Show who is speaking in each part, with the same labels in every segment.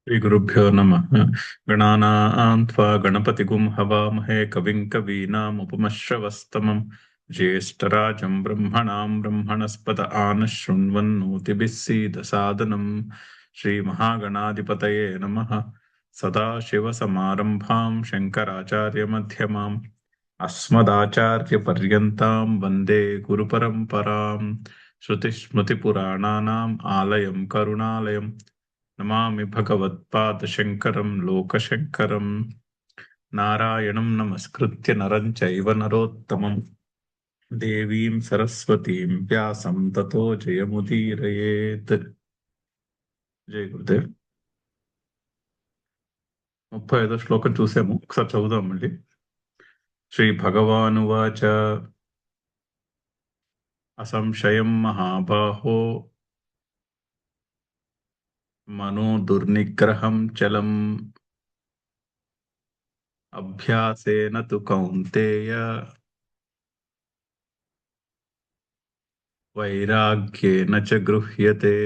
Speaker 1: श्रीगुरुभ्यो नमः। गणानां त्वा गणपतिगुं हवामहे कविं कवीनामुपमश्रवस्तमम् ज्येष्ठराजं ब्रह्मणां ब्रह्मणस्पत आनः शृण्वन्नोतिभिः सीदसादनम्। श्रीमहागणाधिपतये नमः। सदाशिवसमारम्भां शङ्कराचार्यमध्यमाम् अस्मदाचार्यपर्यन्तां वन्दे गुरुपरम्पराम्। श्रुतिस्मृतिपुराणानाम् आलयं करुणालयम् नमामि भगवत्पादशङ्करं लोकशङ्करम्। नारायणं नमस्कृत्य नरं चैव नरोत्तमं देवीं सरस्वतीं व्यासं ततो जयमुदीरयेत्। జై గురుదేవ్. 35వ శ్లోకం చూసాము, ఒకసారి చదువుదాం మళ్ళీ. శ్రీ భగవానువాచ అసంశయం మహాబాహో మనో దుర్నిగ్రహం చలం అభ్యాసేన తు కౌంతేయ వైరాగ్యేన చ గృహ్యతే.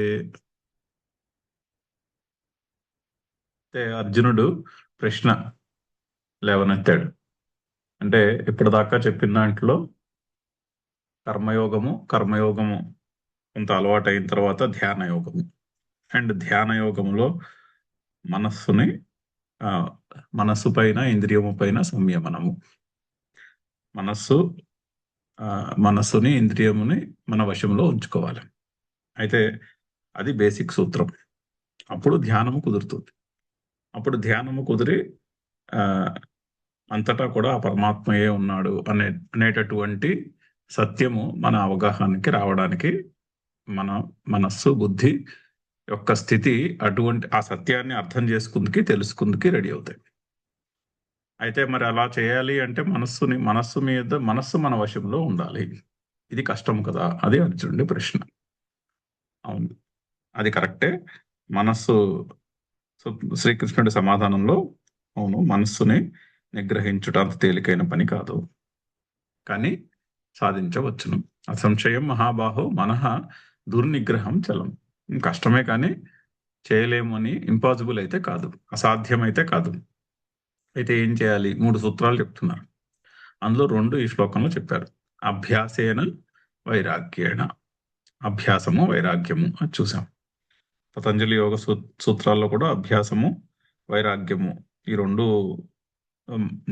Speaker 1: అర్జునుడు ప్రశ్న లేవనెత్తాడు. అంటే ఇప్పటిదాకా చెప్పిన దాంట్లో కర్మయోగము కొంత అలవాటు అయిన తర్వాత ధ్యాన యోగము. అండ్ ధ్యాన యోగములో మనస్సు పైన ఇంద్రియము పైన సంయమనము. మనస్సుని ఇంద్రియముని మన వశంలో ఉంచుకోవాలి. అయితే అది బేసిక్ సూత్రం. అప్పుడు ధ్యానము కుదురుతుంది. అప్పుడు ధ్యానము కుదిరి అంతటా కూడా ఆ పరమాత్మయే ఉన్నాడు అనేటటువంటి సత్యము మన అవగాహనకి రావడానికి మన మనస్సు బుద్ధి యొక్క స్థితి అటువంటి ఆ సత్యాన్ని అర్థం చేసుకుందుకి తెలుసుకుందుకి రెడీ అవుతాయి. అయితే మరి అలా చేయాలి అంటే మనస్సు మన వశంలో ఉండాలి. ఇది కష్టం కదా, అది అర్జునుడి ప్రశ్న. అవును, అది కరెక్టే. శ్రీకృష్ణుడి సమాధానంలో అవును, మనస్సుని నిగ్రహించుట అంత తేలికైన పని కాదు, కానీ సాధించవచ్చును. అసంశయం మహాబాహో మనః దుర్నిగ్రహం చలం. కష్టమే కానీ చేయలేము అని, ఇంపాసిబుల్ అయితే కాదు, అసాధ్యమైతే కాదు. అయితే ఏం చేయాలి? 3 సూత్రాలు చెప్తున్నారు. అందులో 2 ఈ శ్లోకంలో చెప్పారు. అభ్యాసేన వైరాగ్యేణ. అభ్యాసము వైరాగ్యము అది చూసాం. పతంజలి యోగ సూత్రాల్లో కూడా అభ్యాసము వైరాగ్యము ఈ 2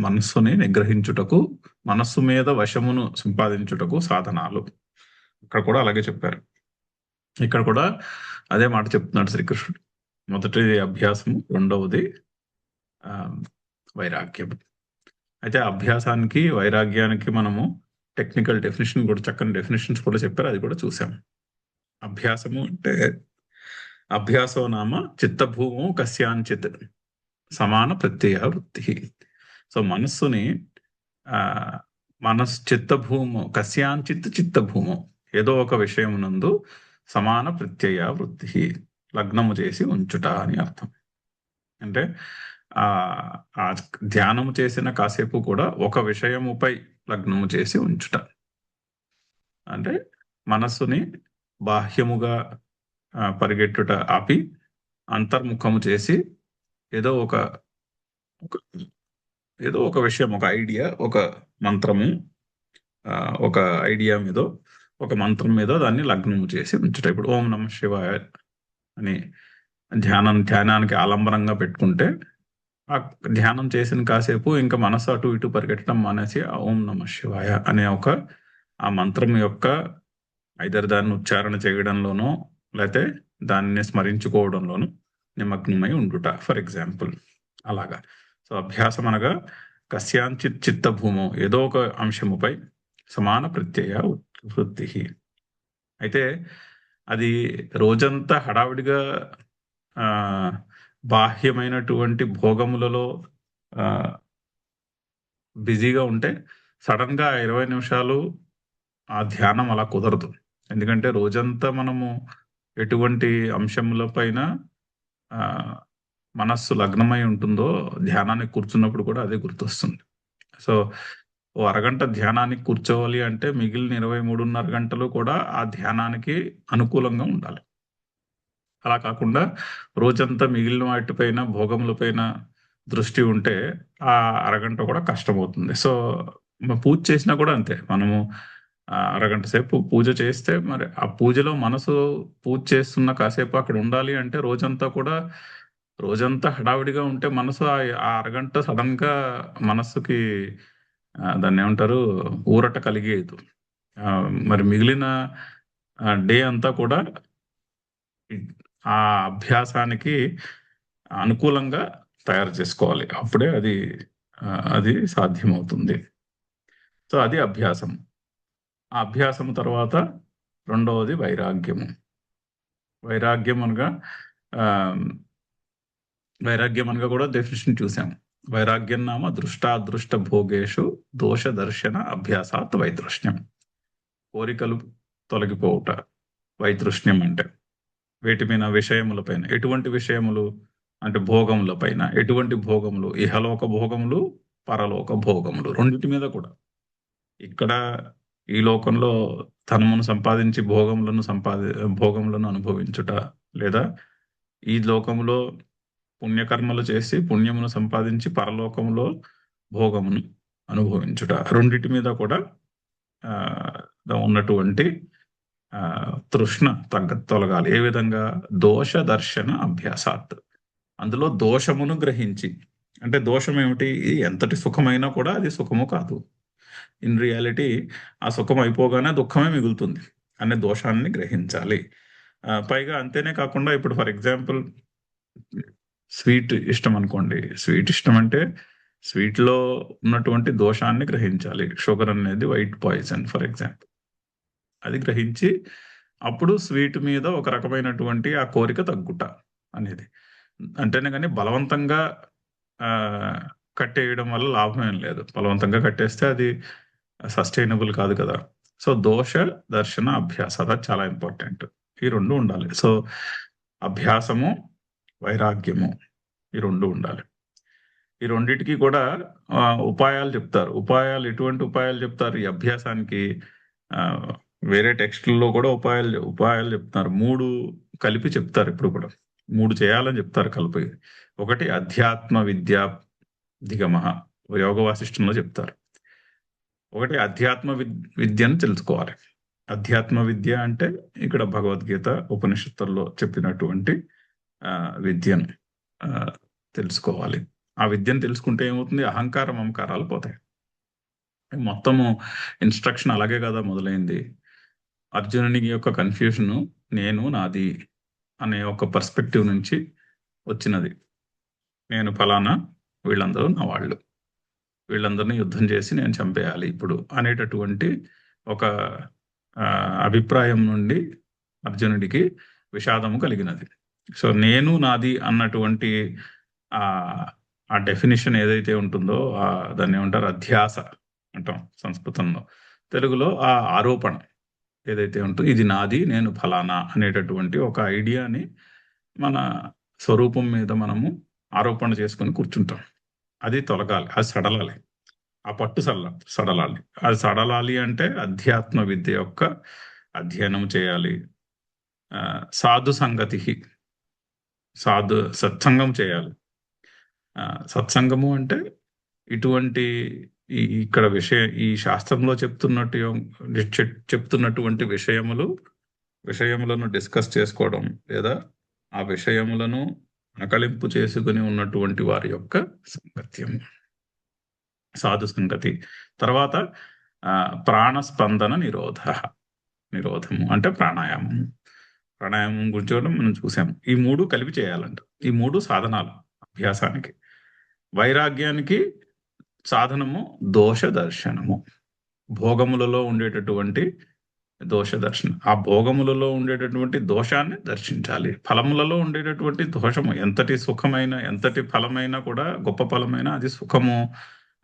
Speaker 1: మనస్సుని నిగ్రహించుటకు, మనస్సు మీద వశమును సంపాదించుటకు సాధనాలు. ఇక్కడ కూడా అలాగే చెప్పారు. ఇక్కడ కూడా అదే మాట చెప్తున్నాడు శ్రీకృష్ణుడు. మొదటిది అభ్యాసము, రెండవది వైరాగ్యము. అయితే అభ్యాసానికి వైరాగ్యానికి మనము టెక్నికల్ డెఫినేషన్ కూడా, చక్కని డెఫినేషన్స్ కూడా చెప్పారు, అది కూడా చూసాం. అభ్యాసము అంటే అభ్యాసో నామ చిత్తభూమో కస్యాంచిత్ సమాన ప్రత్యయ వృత్తి. సో మనస్సుని చిత్తభూమో కస్యాంచిత్ చిత్తభూమో, ఏదో ఒక విషయమునందు సమాన ప్రత్యయ వృత్తి, లగ్నము చేసి ఉంచుట అని అర్థం. అంటే ఆ ధ్యానము చేసిన కాసేపు కూడా ఒక విషయముపై లగ్నము చేసి ఉంచుట. అంటే మనస్సుని బాహ్యముగా పరిగెట్టుట ఆపి అంతర్ముఖము చేసి ఏదో ఒక విషయం, ఒక ఐడియా, ఒక మంత్రము, ఒక ఐడియా మీద, ఒక మంత్రం మీద దాన్ని లగ్నము చేసి ఉంచుట. ఇప్పుడు ఓం నమః శివాయ అని ధ్యానానికి ఆలంబనంగా పెట్టుకుంటే, ఆ ధ్యానం చేసిన కాసేపు ఇంకా మనసు అటు ఇటు పరిగెట్టడం మానేసి ఓం నమః శివాయ అనే ఆ మంత్రం యొక్క ఐదర్ దాన్ని ఉచ్చారణ చేయడంలోనో లేకపోతే దాన్ని స్మరించుకోవడంలోనూ నిమగ్నమై ఉండుట, ఫర్ ఎగ్జాంపుల్. అలాగా. సో అభ్యాసం అనగా కస్యాంచిత్ చిత్తభూమో, ఏదో ఒక అంశముపై సమాన ప్రత్యయ వృత్తి. అయితే అది రోజంతా హడావిడిగా బాహ్యమైనటువంటి భోగములలో బిజీగా ఉంటే సడన్ గా 20 నిమిషాలు ఆ ధ్యానం అలా కుదరదు. ఎందుకంటే రోజంతా మనము ఎటువంటి అంశముల పైన మనస్సు లగ్నమై ఉంటుందో ధ్యానానికి కూర్చున్నప్పుడు కూడా అదే గుర్తొస్తుంది. సో ఓ అరగంట ధ్యానానికి కూర్చోవాలి అంటే మిగిలిన 23.5 గంటలు కూడా ఆ ధ్యానానికి అనుకూలంగా ఉండాలి. అలా కాకుండా రోజంతా మిగిలిన వాటిపైన, భోగములపైన దృష్టి ఉంటే ఆ అరగంట కూడా కష్టమవుతుంది. సో, పూజ చేసినా కూడా అంతే. మనము అరగంట సేపు పూజ చేస్తే మరి ఆ పూజలో మనసు పూజ చేస్తున్న కాసేపు అక్కడ ఉండాలి అంటే రోజంతా హడావిడిగా ఉంటే మనసు ఆ అరగంట సడెన్‌గా మనస్సుకి దాన్నేమంటారు ఊరట కలిగేయదు. మరి మిగిలిన డే అంతా కూడా ఆ అభ్యాసానికి అనుకూలంగా తయారు చేసుకోవాలి. అప్పుడే అది సాధ్యమవుతుంది. సో, అది అభ్యాసం. ఆ అభ్యాసం తర్వాత రెండవది వైరాగ్యము. వైరాగ్యం అనగా ఆహ్, వైరాగ్యం అనగా కూడా డెఫినిషన్ చూసాం. వైరాగ్యం నామ దృష్టాదృష్ట భోగేషు దోష దర్శన అభ్యాసాత్ వైతృష్ణ్యం. కోరికలు తొలగిపోవుట వైతృష్ణ్యం అంటే. వేటి మీద విషయములపైన. ఎటువంటి విషయములు? అంటే భోగములపైన. ఎటువంటి భోగములు? ఇహలోక భోగములు, పరలోక భోగములు. రెండిటి మీద కూడా. ఇక్కడ ఈ లోకంలో ధనమును సంపాదించి భోగములను అనుభవించుట, లేదా ఈ లోకములో పుణ్యకర్మలు చేసి పుణ్యమును సంపాదించి పరలోకములో భోగమును అనుభవించుట. రెండిటి మీద కూడా ఉన్నటువంటి తృష్ణ తొలగాలి. ఏ విధంగా? దోష దర్శన అభ్యాసాత్. అందులో దోషమును గ్రహించి. అంటే దోషం ఏమిటి? ఎంతటి సుఖమైనా కూడా అది సుఖము కాదు. ఇన్ రియాలిటీ ఆ సుఖం అయిపోగానే దుఃఖమే మిగులుతుంది అనే దోషాన్ని గ్రహించాలి. పైగా అంతేనే కాకుండా ఇప్పుడు ఫర్ ఎగ్జాంపుల్ స్వీట్ ఇష్టం అనుకోండి. స్వీట్ ఇష్టం అంటే స్వీట్‌లో ఉన్నటువంటి దోషాన్ని గ్రహించాలి. షుగర్ అనేది వైట్ పాయిజన్ ఫర్ ఎగ్జాంపుల్. అది గ్రహించి అప్పుడు స్వీట్ మీద ఒక రకమైనటువంటి ఆ కోరిక తగ్గుట అనేది. అంటేనే గాని బలవంతంగా కట్టేయడం వల్ల లాభం ఏం లేదు. బలవంతంగా కట్టేస్తే అది సస్టైనబుల్ కాదు కదా! సో, దోష దర్శన అభ్యాస అది చాలా ఇంపార్టెంట్. ఈ 2 ఉండాలి. సో, అభ్యాసము, వైరాగ్యము ఈ 2 ఉండాలి. ఈ రెండిటికి కూడా ఉపాయాలు చెప్తారు. ఎటువంటి ఉపాయాలు చెప్తారు? ఈ అభ్యాసానికి వేరే టెక్స్ట్‌లలో కూడా ఉపాయాలు చెప్తున్నారు. 3 కలిపి చెప్తారు ఇప్పుడు కూడా. 3 చేయాలని చెప్తారు కలిపి. ఒకటి అధ్యాత్మ విద్యా ధిగమః యోగ వాసిష్టంలో చెప్తారు. ఒకటి అధ్యాత్మ విద్యను తెలుసుకోవాలి. అధ్యాత్మ విద్య అంటే ఇక్కడ భగవద్గీత, ఉపనిషత్తుల్లో చెప్పినటువంటి విద్యను తెలుసుకోవాలి. ఆ విద్యను తెలుసుకుంటే ఏమవుతుంది? అహంకార, మమకారాలు పోతాయి. మొత్తము ఇన్‌స్ట్రక్షన్ అలాగే కదా మొదలైంది. అర్జునునికి యొక్క కన్‌ఫ్యూజను నేను, నాది అనే ఒక పర్స్పెక్టివ్ నుంచి వచ్చినది. నేను ఫలానా, వీళ్ళందరూ నా వాళ్ళు. వీళ్ళందరిని యుద్ధం చేసి నేను చంపేయాలి ఇప్పుడు అనేటటువంటి ఒక అభిప్రాయం నుండి అర్జునుడికి విషాదము కలిగినది. సో, నేను, నాది అన్నటువంటి ఆ డెఫినిషన్ ఏదైతే ఉంటుందో దాన్నేమంటారు? అధ్యాస అంటాం సంస్కృతంలో. తెలుగులో ఆ ఆరోపణ ఏదైతే ఉంటుందో ఇది నాది, నేను ఫలానా అనేటటువంటి ఒక ఐడియాని మన స్వరూపం మీద మనము ఆరోపణ చేసుకొని కూర్చుంటాం. అది తొలగాలి. అది సడలాలి. ఆ పట్టు సడలాలి. అది సడలాలి అంటే అధ్యాత్మ విద్య యొక్క అధ్యయనం చేయాలి. సాధు సంగతిః సత్సంగం చేయాలి. సత్సంగము అంటే ఇటువంటి ఇక్కడ ఈ శాస్త్రంలో చెప్తున్నటువంటి విషయములను డిస్కస్ చేసుకోవడం, లేదా ఆ విషయములను నకలింపు చేసుకొని ఉన్నటువంటి వారి యొక్క సాంగత్యం. సాధు సంగతి. తర్వాత ప్రాణస్పందన నిరోధము అంటే ప్రాణాయామం. ప్రాణాయామం గురించి కూడా మనం చూసాం. ఈ 3 కలిపి చేయాలంట. ఈ 3 సాధనాలు అభ్యాసానికి. వైరాగ్యానికి సాధనము దోష దర్శనము. భోగములలో ఉండేటటువంటి దోష దర్శనం. ఆ భోగములలో ఉండేటటువంటి దోషాన్ని దర్శించాలి. ఫలములలో ఉండేటటువంటి దోషము ఎంతటి సుఖమైన, ఎంతటి ఫలమైనా కూడా గొప్ప ఫలమైనా అది సుఖము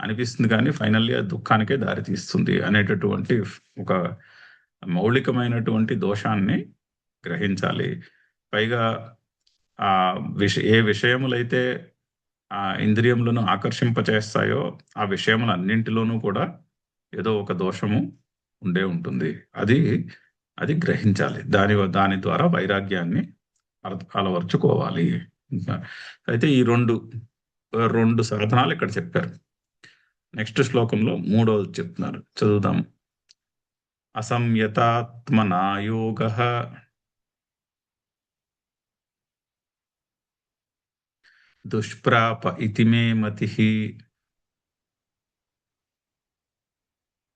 Speaker 1: అనిపిస్తుంది కానీ ఫైనల్లీ అది దుఃఖానికే దారితీస్తుంది అనేటటువంటి ఒక మౌలికమైనటువంటి దోషాన్ని గ్రహించాలి. పైగా ఏ విషయములైతే ఇంద్రియములను ఆకర్షింపచేస్తాయో ఆ విషయములన్నింటిలోనూ కూడా ఏదో ఒక దోషము ఉండే ఉంటుంది. అది గ్రహించాలి. దాని ద్వారా వైరాగ్యాన్ని అలవర్చుకోవాలి. అయితే ఈ రెండు సాధనాలు ఇక్కడ చెప్పారు. నెక్స్ట్ శ్లోకంలో మూడోది చెప్తున్నారు, చదువుదాం. అసంయతాత్మనా యోగః దుష్ప్రాప ఇతి మే మతిః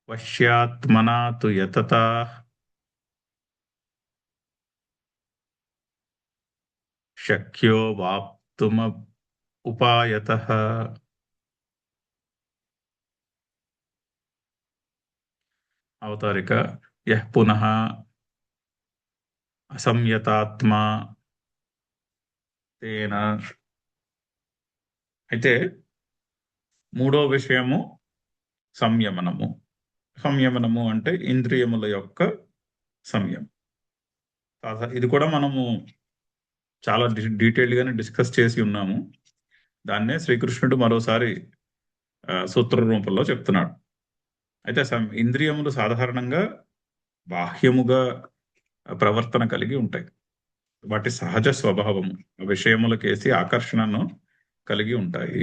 Speaker 1: వశ్యాత్మనా తు యతతా శక్యో వాప్తుమ ఉపాయతః. అవతారిక. యః పునః అసంయతాత్మా తేన. అయితే మూడో విషయము సంయమనము. సంయమనము అంటే ఇంద్రియముల యొక్క సంయమం. ఇది కూడా మనము చాలా డీటెయిల్డ్గానే డిస్కస్ చేసి ఉన్నాము. దాన్నే శ్రీకృష్ణుడు మరోసారి సూత్ర రూపంలో చెప్తున్నాడు. అయితే ఇంద్రియములు సాధారణంగా బాహ్యముగా ప్రవర్తన కలిగి ఉంటాయి. వాటి సహజ స్వభావము విషయములకేసి ఆకర్షణను కలిగి ఉంటాయి.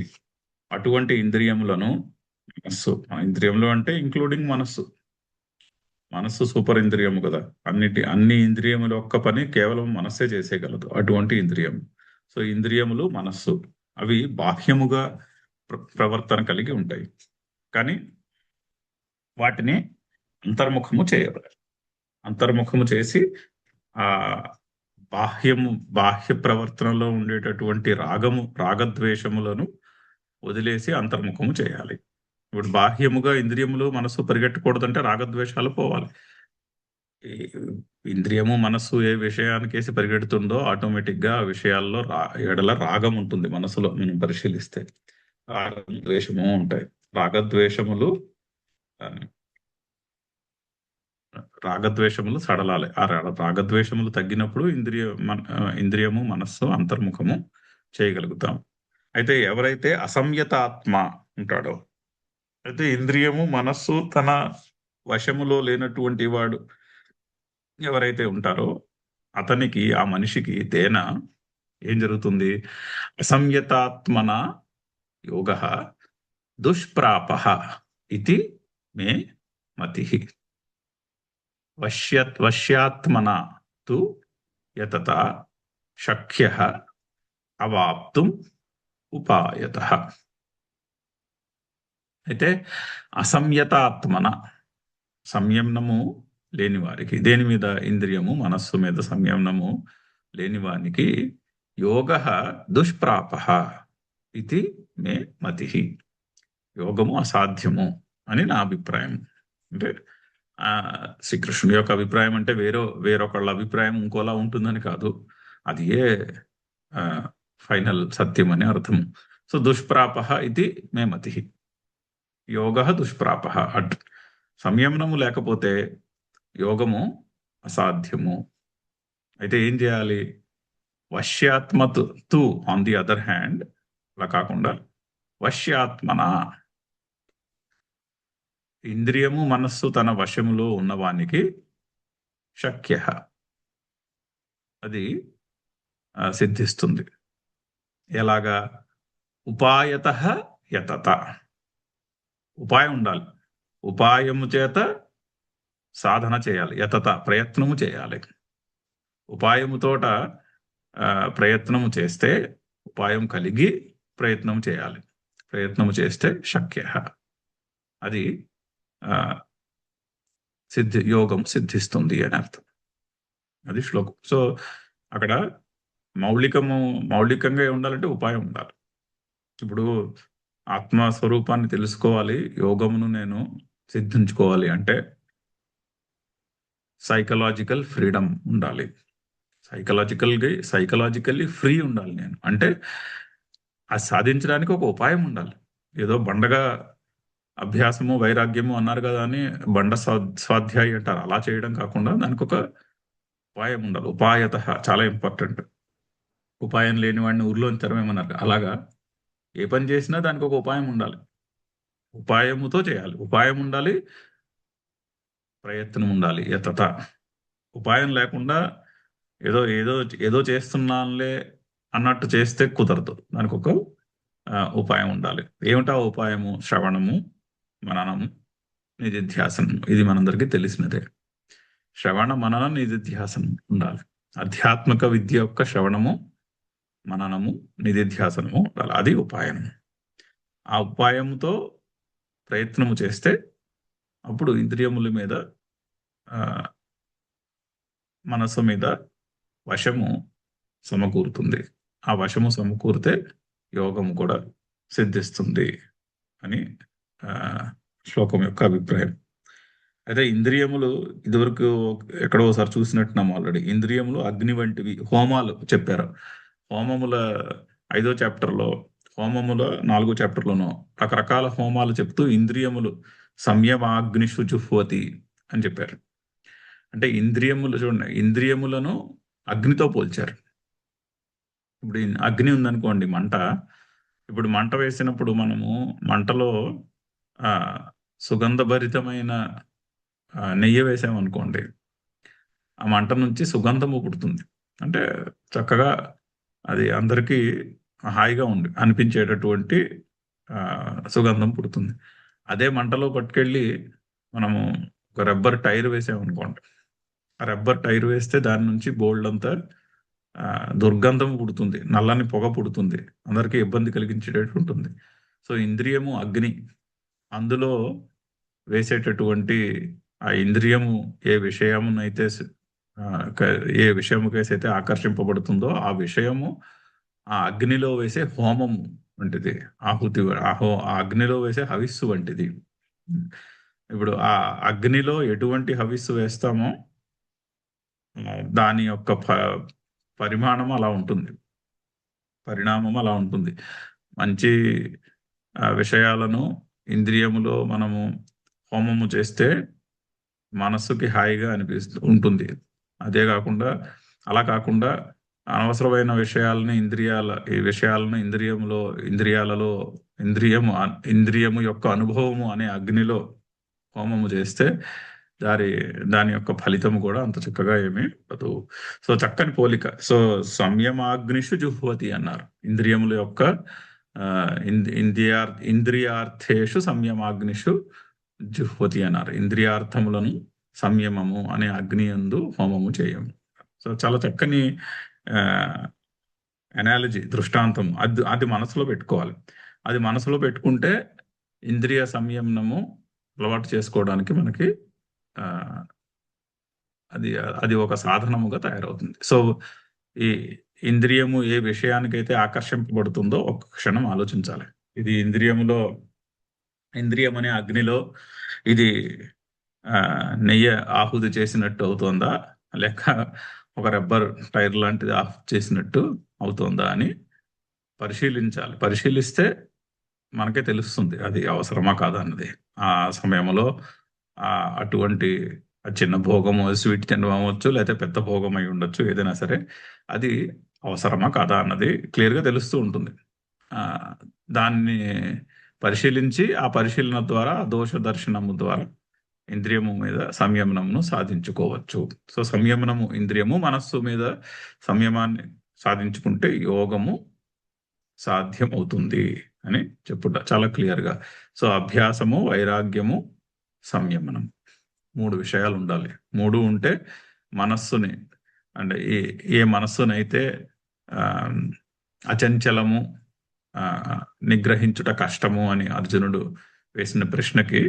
Speaker 1: అటువంటి ఇంద్రియములను ఇంద్రియములు అంటే ఇంక్లూడింగ్ మనస్సు సూపర్ ఇంద్రియము కదా. అన్ని ఇంద్రియముల యొక్క పని కేవలం మనస్సే చేసేయగలదు, అటువంటి ఇంద్రియం. సో ఇంద్రియములు మనస్సు అవి బాహ్యముగా ప్రవర్తన కలిగి ఉంటాయి, కానీ వాటిని అంతర్ముఖము చేయబడాలి. అంతర్ముఖము చేసి ఆ బాహ్య ప్రవర్తనలో ఉండేటటువంటి రాగద్వేషములను వదిలేసి అంతర్ముఖము చేయాలి. ఇప్పుడు బాహ్యముగా ఇంద్రియములు మనస్సు పరిగెట్టకూడదంటే రాగద్వేషాలు పోవాలి. ఇంద్రియము మనస్సు ఏ విషయానికేసి పరిగెడుతుందో ఆటోమేటిక్ గా ఆ విషయాల్లో ఎడల రాగం ఉంటుంది. మనసులో మనం పరిశీలిస్తే రాగద్వేషము ఉంటాయి. రాగద్వేషములు సడలాలి. ఆ రాగద్వేషములు తగ్గినప్పుడు ఇంద్రియము మనస్సు అంతర్ముఖము చేయగలుగుతాం. అయితే ఎవరైతే అసంయతాత్మ ఉంటాడో, అయితే ఇంద్రియము మనస్సు తన వశములో లేనటువంటి వాడు ఎవరైతే ఉంటారో అతనికి, ఆ మనిషికి తేన ఏం జరుగుతుంది? అసంయతాత్మన యోగ దుష్ప్రాప ఇది మే మతి. వశ్యాత్మనా తు యతతా శక్యః అవాప్తుం ఉపాయతః. అయితే అసంయతాత్మన, సంయమనము లేని వారికి, దేని మీద? ఇంద్రియము మనస్సు మీద సంయమనము లేని వానికి యోగః దుష్ప్రాపః ఇది మే మతిః. యోగము అసాధ్యము అని నా అభిప్రాయం. అంటే శ్రీకృష్ణుడి యొక్క అభిప్రాయం అంటే వేరొకళ్ళ అభిప్రాయం ఇంకోలా ఉంటుందని కాదు, అది ఫైనల్ సత్యం అని అర్థం. సో దుష్ప్రాప ఇది మే మతి. యోగ దుష్ప్రాప. సంయమనము లేకపోతే యోగము అసాధ్యము. అయితే ఏం చేయాలి? వశ్యాత్మతు ఆన్ ది అదర్ హ్యాండ్ అలా కాకుండా వశ్యాత్మన, ఇంద్రియము మనస్సు తన వశములో ఉన్నవానికి శక్య, అది సిద్ధిస్తుంది. ఎలాగా? ఉపాయత యతత. ఉపాయం ఉండాలి, ఉపాయము చేత సాధన చేయాలి. యతత ప్రయత్నము చేయాలి. ఉపాయముతోట ప్రయత్నము చేస్తే, ఉపాయం కలిగి ప్రయత్నం చేయాలి. ప్రయత్నము చేస్తే శక్య, అది యోగం సిద్ధిస్తుంది అని అర్థం. అది శ్లోకం. సో అక్కడ మౌలికంగా ఉండాలంటే ఉపాయం ఉండాలి. ఇప్పుడు ఆత్మస్వరూపాన్ని తెలుసుకోవాలి, యోగమును నేను సిద్ధించుకోవాలి అంటే సైకలాజికల్ ఫ్రీడమ్ ఉండాలి. సైకలాజికల్లీ ఫ్రీ ఉండాలి నేను. అంటే అది సాధించడానికి ఒక ఉపాయం ఉండాలి. ఏదో బండగా అభ్యాసము వైరాగ్యము అన్నారు కదా అని బండ స్వాధ్యాయి అంటారు, అలా చేయడం కాకుండా దానికి ఒక ఉపాయం ఉండాలి. ఉపాయత చాలా ఇంపార్టెంట్. ఉపాయం లేని వాడిని ఊర్లోని తరమేమన్నారు, అలాగా ఏ పని చేసినా దానికి ఒక ఉపాయం ఉండాలి. ఉపాయముతో చేయాలి. ఉపాయం ఉండాలి, ప్రయత్నం ఉండాలి. యతత. ఉపాయం లేకుండా ఏదో ఏదో ఏదో చేస్తున్నానులే అన్నట్టు చేస్తే కుదరదు. దానికి ఒక ఉపాయం ఉండాలి. ఏమిటా ఉపాయము? శ్రవణము, మననము, నిధిధ్యాసనం. ఇది మనందరికీ తెలిసినదే. శ్రవణ మనన నిధిధ్యాసనం ఉండాలి. ఆధ్యాత్మిక విద్య యొక్క శ్రవణము, మననము, నిధిధ్యాసనము ఉండాలి. అది ఉపాయం. ఆ ఉపాయంతో ప్రయత్నము చేస్తే అప్పుడు ఇంద్రియముల మీద మనస్సు మీద వశము సమకూరుతుంది. ఆ వశము సమకూరితే యోగము కూడా సిద్ధిస్తుంది అని శ్లోకం యొక్క అభిప్రాయం. అయితే ఇంద్రియములు ఇదివరకు ఎక్కడో ఒకసారి చూసినట్టున్నాం ఆల్రెడీ. ఇంద్రియములు అగ్ని వంటివి. హోమాలు చెప్పారు. హోమముల 5వ చాప్టర్లో, హోమముల 4వ చాప్టర్లోనూ రకరకాల హోమాలు చెప్తూ ఇంద్రియములు సంయమాగ్నిషు జుహ్వతి అని చెప్పారు. అంటే ఇంద్రియములు చూడండి, ఇంద్రియములను అగ్నితో పోల్చారు. ఇప్పుడు అగ్ని ఉందనుకోండి, మంట. ఇప్పుడు మంట వేసినప్పుడు మనము మంటలో సుగంధభరితమైన నెయ్యి వేసామనుకోండి, ఆ మంట నుంచి సుగంధము పుడుతుంది. అంటే చక్కగా అది అందరికీ హాయిగా అనిపించేటటువంటి సుగంధం పుడుతుంది. అదే మంటలో పట్టుకెళ్ళి మనము ఒక రబ్బర్ టైర్ వేసామనుకోండి, ఆ రబ్బర్ టైర్ వేస్తే దాని నుంచి బోల్డ్ అంతా దుర్గంధం పుడుతుంది, నల్లని పొగ పుడుతుంది, అందరికీ ఇబ్బంది కలిగించేటట్టు ఉంటుంది. సో ఇంద్రియము అగ్ని. అందులో వేసేటటువంటి ఆ ఇంద్రియము ఏ విషయమునైతే ఏ విషయముకైతే ఆకర్షింపబడుతుందో ఆ విషయము ఆ అగ్నిలో వేసే హోమము వంటిది, ఆహుతి, ఆ అగ్నిలో వేసే హవిస్సు వంటిది. ఇప్పుడు ఆ అగ్నిలో ఎటువంటి హవిస్సు వేస్తామో దాని యొక్క పరిమాణం అలా ఉంటుంది, పరిణామం అలా ఉంటుంది. మంచి విషయాలను ఇంద్రియములో మనము హోమము చేస్తే మనస్సుకి హాయిగా ఉంటుంది. అదే కాకుండా అలా కాకుండా అనవసరమైన విషయాలను ఇంద్రియము యొక్క అనుభవము అనే అగ్నిలో హోమము చేస్తే దాని యొక్క ఫలితము కూడా అంత చక్కగా ఏమీ ఉండదు. సో చక్కని పోలిక. సో సంయమాగ్నిషు జుహ్వతి అన్నారు. ఇంద్రియముల యొక్క ఇంద్రియార్థేషు సంయమాగ్నిషు జుహ్వతి అన్నారు. ఇంద్రియార్థములను సంయమము అనే అగ్ని యందు హోమము చేయము. సో చాలా చక్కని అనాలజీ, దృష్టాంతం. అది మనసులో పెట్టుకోవాలి. అది మనసులో పెట్టుకుంటే ఇంద్రియ సంయమనము అలవాటు చేసుకోవడానికి మనకి అది ఒక సాధనముగా తయారవుతుంది. సో ఈ ఇంద్రియము ఏ విషయానికైతే ఆకర్షింపబడుతుందో ఒక్క క్షణం ఆలోచించాలి. ఇది ఇంద్రియం అనే అగ్నిలో ఇది నెయ్యి ఆహుతి చేసినట్టు అవుతోందా, లేక ఒక రబ్బర్ టైర్ లాంటిది ఆహుతి చేసినట్టు అవుతోందా అని పరిశీలించాలి. పరిశీలిస్తే మనకే తెలుస్తుంది అది అవసరమా కాదా అన్నది. ఆ సమయంలో అటువంటి చిన్న భోగము, స్వీట్ తినడం అవ్వచ్చు, లేకపోతే పెద్ద భోగం అయి ఉండొచ్చు, ఏదైనా సరే అది అవసరమా కాదా అన్నది క్లియర్గా తెలుస్తూ ఉంటుంది. దాన్ని పరిశీలించి ఆ పరిశీలన ద్వారా, దోష దర్శనము ద్వారా ఇంద్రియము మీద సంయమనమును సాధించుకోవచ్చు. సో సంయమనము ఇంద్రియము మనస్సు మీద సంయమాన్ని సాధించుకుంటే యోగము సాధ్యం అవుతుంది అని చెప్పుట చాలా క్లియర్గా. సో అభ్యాసము, వైరాగ్యము, సంయమనం 3 విషయాలు ఉండాలి. 3 ఉంటే మనస్సుని, అంటే ఏ మనస్సునైతే అచంచలము నిగ్రహించుట కష్టము అని అర్జునుడు వేసిన ప్రశ్నకి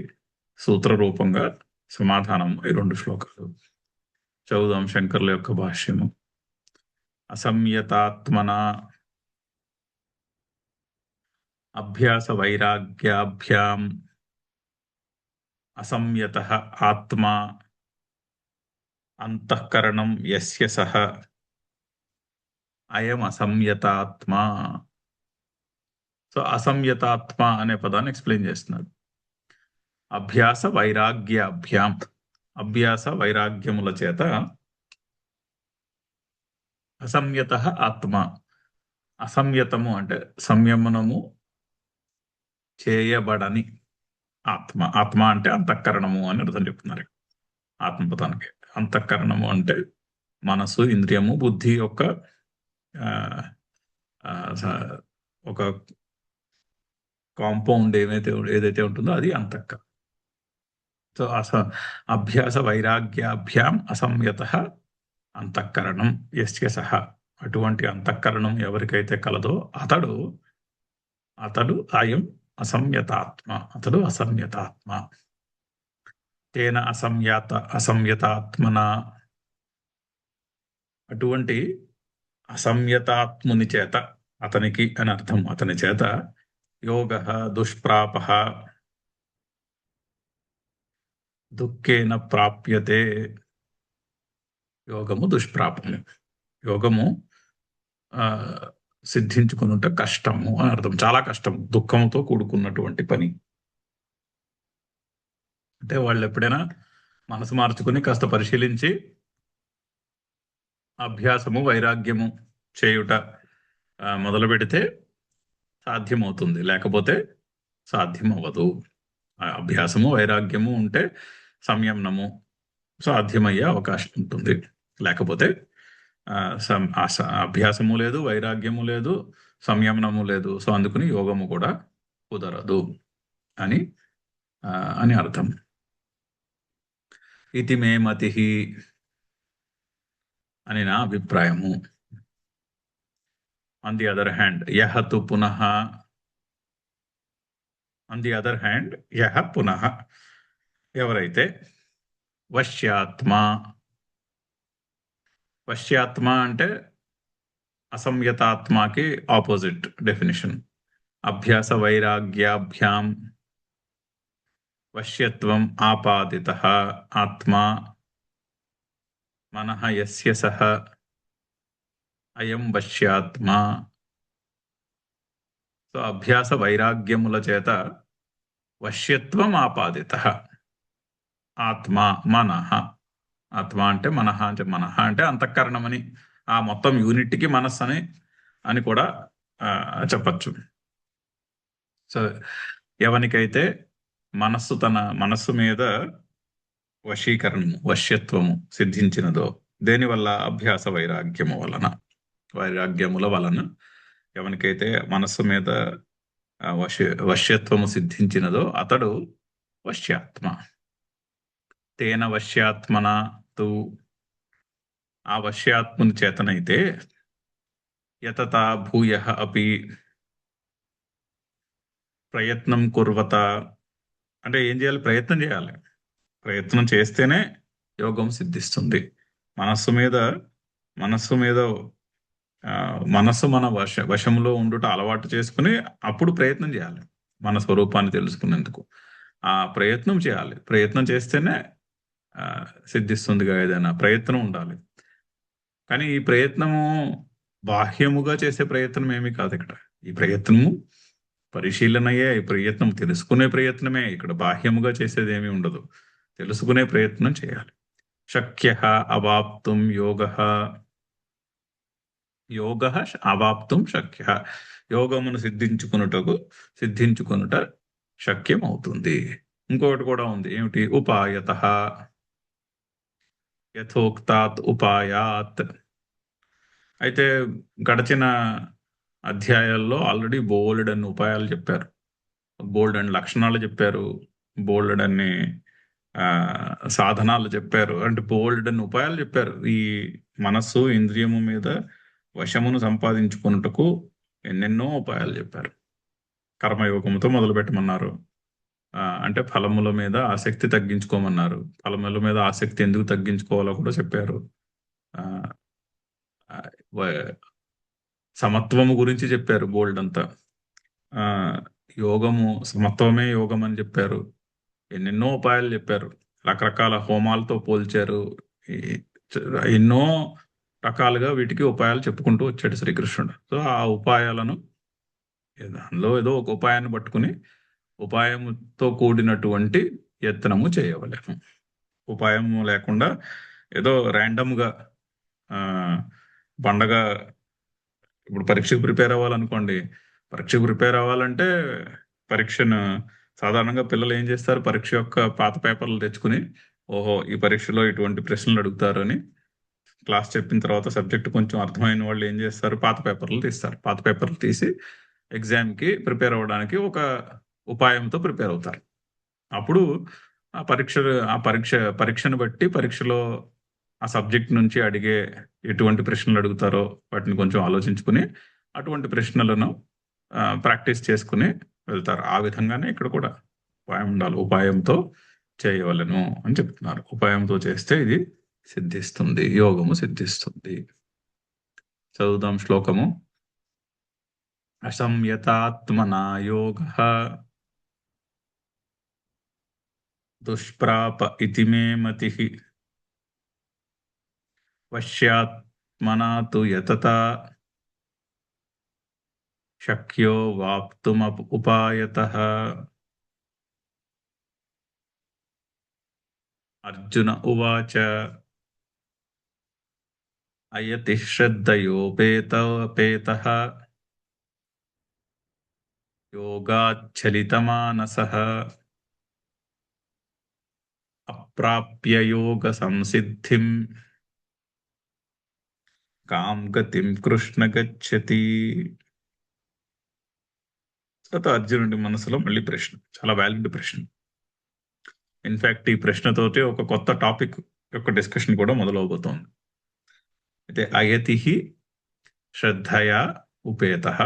Speaker 1: సూత్ర రూపంగా సమాధానం ఈ 2 శ్లోకాలు. చదువుదాం శంకర్ల యొక్క భాష్యము. అసంయతాత్మన అభ్యాస వైరాగ్యాభ్యాం అసంయతః ఆత్మా అంతఃకరణం యస్య సహ అయం అసంయతాత్మా. సో అసంయతాత్మ అనే పదాన్ని ఎక్స్ప్లెయిన్ చేస్తున్నారు. అభ్యాస వైరాగ్యాభ్యాం, అభ్యాస వైరాగ్యముల చేత అసంయతః ఆత్మ. అసంయతము అంటే సంయమనము చేయబడని ఆత్మ. ఆత్మ అంటే అంతఃకరణము అని అర్థం చెప్తున్నారు ఆత్మపదానికి. అంతఃకరణము అంటే మనసు, ఇంద్రియము, బుద్ధి యొక్క ఆ, ఆ, స- ఒక కాంపౌండ్ ఏదైతే ఉంటుందో అది అంతఃకరణం. సో అభ్యాస వైరాగ్యాభ్యాం అసంయత అంతఃకరణం యస్య సహ. అటువంటి అంతఃకరణం ఎవరికైతే కలదో అతడు అతడు అయం అసంయతాత్మ. అతడు అసంయతాత్మ. తేన అసంయతాత్మన. అటువంటి అసంయతాత్ముని చేత, అతనికి అని అర్థం, అతని చేత యోగ దుష్ప్రాప దుఃఖేన ప్రాప్యతే. యోగము దుష్ప్రాపము. యోగము ఆ సిద్ధించుకునుట కష్టము అని అర్థం. చాలా కష్టం, దుఃఖంతో కూడుకున్నటువంటి పని. అంటే వాళ్ళు ఎప్పుడైనా మనసు మార్చుకుని కాస్త పరిశీలించి అభ్యాసము వైరాగ్యము చేయుట మొదలు పెడితే సాధ్యమవుతుంది, లేకపోతే సాధ్యం అవ్వదు. అభ్యాసము వైరాగ్యము ఉంటే సంయమనము సాధ్యమయ్యే అవకాశం ఉంటుంది. లేకపోతే అభ్యాసము లేదు, వైరాగ్యము లేదు, సంయమనము లేదు. సో అందుకని యోగము కూడా కుదరదు అని అని అర్థం. ఇది మే మతి అని నా అభిప్రాయము. ఆన్ ది అదర్ హ్యాండ్ యహ తు పునః, ఆన్ ది అదర్ హ్యాండ్ యహ పునః, ఎవరైతే వశ్యాత్మ. వశ్యాత్మ అంటే అసంయతాత్మకి ఆపోజిట్ డెఫినిషన్. అభ్యాస వైరాగ్యాభ్యాం వశ్యత్వం ఆపాదిత ఆత్మా మనః యస్య సహ అయం వశ్యాత్మ. సో అభ్యాస వైరాగ్యముల చేత వశ్యత్వం ఆపాదిత ఆత్మ మనః. ఆత్మ అంటే మనః, అంటే మనః అంటే అంతఃకరణమని, ఆ మొత్తం యూనిట్కి మనస్సు అని కూడా చెప్పచ్చు. సో ఎవనికైతే తన మనస్సు మీద వశీకరణము, వశ్యత్వము సిద్ధించినదో, దేనివల్ల? అభ్యాస వైరాగ్యముల వలన ఎవనికైతే మనస్సు మీద వశ్యత్వము సిద్ధించినదో అతడు వశ్యాత్మ. తేన వశ్యాత్మన తు, ఆ వశ్యాత్ముని చేతనైతే యతత భూయః అపి ప్రయత్నం కుర్వత. అంటే ఏం చేయాలి? ప్రయత్నం చేయాలి. ప్రయత్నం చేస్తేనే యోగం సిద్ధిస్తుంది. మనస్సు మీద మనస్సు మన వశంలో ఉండుట అలవాటు చేసుకుని అప్పుడు ప్రయత్నం చేయాలి మన స్వరూపాన్ని తెలుసుకునేందుకు. ఆ ప్రయత్నం చేయాలి. ప్రయత్నం చేస్తేనే సిద్ధిస్తుందిగా. ఏదైనా ప్రయత్నం ఉండాలి. కానీ ఈ ప్రయత్నము బాహ్యముగా చేసే ప్రయత్నం ఏమీ కాదు ఇక్కడ. ఈ ప్రయత్నము పరిశీలనయే, ఈ ప్రయత్నం తెలుసుకునే ప్రయత్నమే. ఇక్కడ బాహ్యముగా చేసేది ఏమీ ఉండదు. తెలుసుకునే ప్రయత్నం చేయాలి. శక్య అవాప్తుం యోగ అవాప్తుం శక్య. యోగమును సిద్ధించుకొనుట శక్యం అవుతుంది. ఇంకొకటి కూడా ఉంది. ఏమిటి? ఉపాయత యథోక్తాత్ ఉపాయాత్. అయితే గడిచిన అధ్యాయాల్లో ఆల్రెడీ బోల్డ్ అన్ని ఉపాయాలు చెప్పారు, బోల్డ్ అని లక్షణాలు చెప్పారు, బోల్డ్ అన్ని సాధనాలు చెప్పారు, అంటే బోల్డ్ అని ఉపాయాలు చెప్పారు. ఈ మనస్సు ఇంద్రియము మీద వశమును సంపాదించుకున్నటకు ఎన్నెన్నో ఉపాయాలు చెప్పారు. కర్మయోగముతో మొదలు పెట్టమన్నారు. అంటే ఫలముల మీద ఆసక్తి తగ్గించుకోమన్నారు. ఫలముల మీద ఆసక్తి ఎందుకు తగ్గించుకోవాలో కూడా చెప్పారు. సమత్వము గురించి చెప్పారు బోల్డ్ అంతా. యోగము, సమత్వమే యోగం అని చెప్పారు. ఎన్నెన్నో ఉపాయాలు చెప్పారు. రకరకాల హోమాలతో పోల్చారు. ఎన్నో రకాలుగా వీటికి ఉపాయాలు చెప్పుకుంటూ వచ్చాడు శ్రీకృష్ణుడు. సో ఆ ఉపాయాలను, దానిలో ఏదో ఒక ఉపాయాన్ని పట్టుకుని ఉపాయముతో కూడినటువంటి యత్నము చేయవలేము. ఉపాయము లేకుండా ఏదో ర్యాండమ్గా పండగ, ఇప్పుడు పరీక్షకు ప్రిపేర్ అవ్వాలనుకోండి. పరీక్షకు ప్రిపేర్ అవ్వాలంటే పరీక్షను సాధారణంగా పిల్లలు ఏం చేస్తారు? పరీక్ష యొక్క పాత పేపర్లు తెచ్చుకుని, ఓహో ఈ పరీక్షలో ఇటువంటి ప్రశ్నలు అడుగుతారు అని క్లాస్ చెప్పిన తర్వాత సబ్జెక్ట్ కొంచెం అర్థమైన వాళ్ళు ఏం చేస్తారు, పాత పేపర్లు తీస్తారు. పాత పేపర్లు తీసి ఎగ్జామ్కి ప్రిపేర్ అవ్వడానికి ఒక ఉపాయంతో ప్రిపేర్ అవుతారు. అప్పుడు పరీక్షను బట్టి పరీక్షలో ఆ సబ్జెక్ట్ నుంచి అడిగే ఎటువంటి ప్రశ్నలు అడుగుతారో వాటిని కొంచెం ఆలోచించుకుని అటువంటి ప్రశ్నలను ప్రాక్టీస్ చేసుకుని వెళ్తారు. ఆ విధంగానే ఇక్కడ కూడా ఉపాయం ఉండాలి. ఉపాయంతో చేయవలను అని చెప్తున్నారు. ఉపాయంతో చేస్తే ఇది సిద్ధిస్తుంది, యోగము సిద్ధిస్తుంది. చదువుదాం శ్లోకము. అసంయతాత్మనా యోగః దుష్ప్రాప ఇతి మే మతిః వశ్యాత్మనా తు యతతా శక్యో వాప్తుముపాయతః. అర్జున ఉవాచ అయతి శ్రద్ధయోపేతః యోగాచ్చలితమానసః అప్రాప్య యోగ సంసిద్ధిం కాం గతిం కృష్ణ గచ్చతి. తర్వాత అర్జునుడి మనసులో మళ్ళీ ప్రశ్న, చాలా వ్యాలిడ్ ప్రశ్న. ఇన్ఫాక్ట్ ఈ ప్రశ్నతోటి ఒక కొత్త టాపిక్ యొక్క డిస్కషన్ కూడా మొదలవబోతోంది. అయితే అయతి శ్రద్ధయా ఉపేతః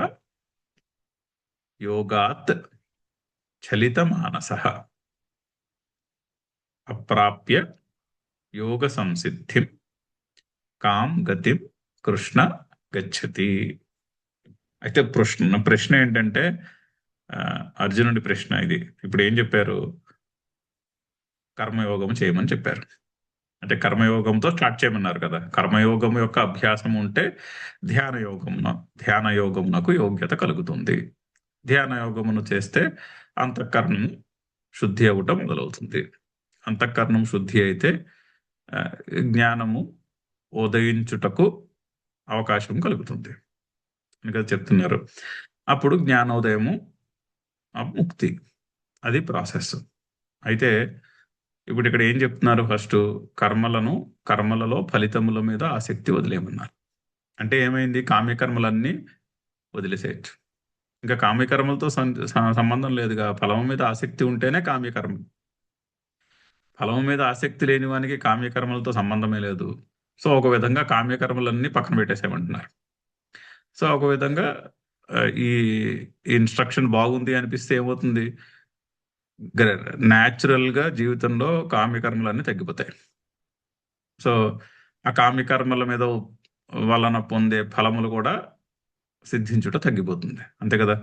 Speaker 1: యోగాత్ చలిత మానసః అప్రాప్య యోగ సంసిద్ధిం కాం గతిం కృష్ణ గచ్చతి. అయితే ప్రశ్న ఏంటంటే, అర్జునుడి ప్రశ్న ఇది. ఇప్పుడు ఏం చెప్పారు? కర్మయోగం చేయమని చెప్పారు. అంటే కర్మయోగంతో స్టార్ట్ చేయమన్నారు కదా. కర్మయోగం యొక్క అభ్యాసం ఉంటే ధ్యాన యోగమునకు యోగ్యత కలుగుతుంది. ధ్యాన యోగమును చేస్తే అంతఃకరణం శుద్ధి అవ్వటం మొదలవుతుంది. అంతఃకరణం శుద్ధి అయితే జ్ఞానము ఉదయించుటకు అవకాశం కలుగుతుంది అని కదా చెప్తున్నారు. అప్పుడు జ్ఞానోదయము, ముక్తి, అది ప్రాసెస్. అయితే ఇప్పుడు ఇక్కడ ఏం చెప్తున్నారు? ఫస్ట్ కర్మలలో ఫలితముల మీద ఆసక్తి వదిలేయమన్నారు. అంటే ఏమైంది? కామ్యకర్మలన్నీ వదిలేసేయచ్చు. ఇంకా కామ్యకర్మలతో సంబంధం లేదుగా. ఫలం మీద ఆసక్తి ఉంటేనే కామ్యకర్మ. ఫలం మీద ఆసక్తి లేని వానికి కామ్యకర్మలతో సంబంధమే లేదు. సో ఒక విధంగా కామ్యకర్మలన్నీ పక్కన పెట్టేసేయమంటున్నారు. సో ఒక విధంగా ఈ ఇన్స్ట్రక్షన్ బాగుంది అనిపిస్తే ఏమవుతుంది? న్యాచురల్గా జీవితంలో కామ్యకర్మలన్నీ తగ్గిపోతాయి. సో ఆ కామ్యకర్మల మీద వలన పొందే ఫలములు కూడా సిద్ధించుట తగ్గిపోతుంది. అంతే కదా.